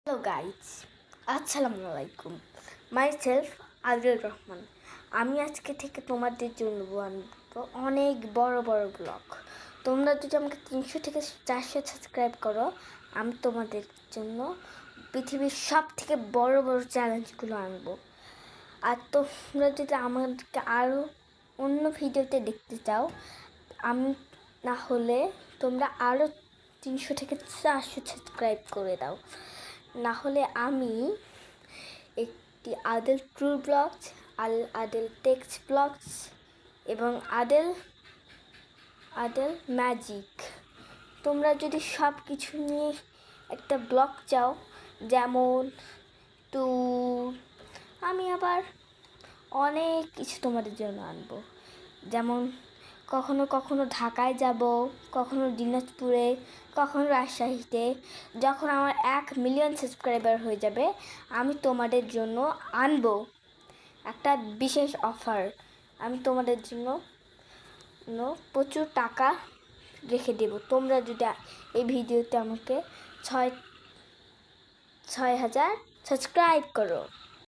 Hello guys, আসসালামু আলাইকুম। Myself Adil Rahman. আমি আজকে থেকে তোমাদের জন্য আনবো অনেক বড় বড় ব্লগ। তোমরা যদি আমাকে 300 থেকে 400 সাবস্ক্রাইব করো, আমি তোমাদের জন্য পৃথিবীর সব থেকে বড় বড় চ্যালেঞ্জগুলো আনবো। আর তোমরা যদি আমাদেরকে আরও অন্য ভিডিওতে দেখতে চাও, আমি না হলে তোমরা আরও 300 থেকে 400 সাবস্ক্রাইব করে দাও। না হলে আমি একটি Adel true blogs, Adel text blogs এবং আদেল ম্যাজিক, তোমরা যদি সব কিছু নিয়ে একটা ব্লগ চাও, যেমন ট্যুর, আমি আবার অনেক কিছু তোমাদের জন্য আনবো। যেমন কখনো কখনো ঢাকায় যাব, কখনো দিনাজপুরে, কখনো রাজশাহীতে। যখন আমার 1 মিলিয়ন সাবস্ক্রাইবার হয়ে যাবে, আমি তোমাদের জন্য আনবো একটা বিশেষ অফার। আমি তোমাদের জন্য প্রচুর টাকা রেখে দেব, তোমরা যদি এই ভিডিওতে আমাকে 6,000 সাবস্ক্রাইব করো।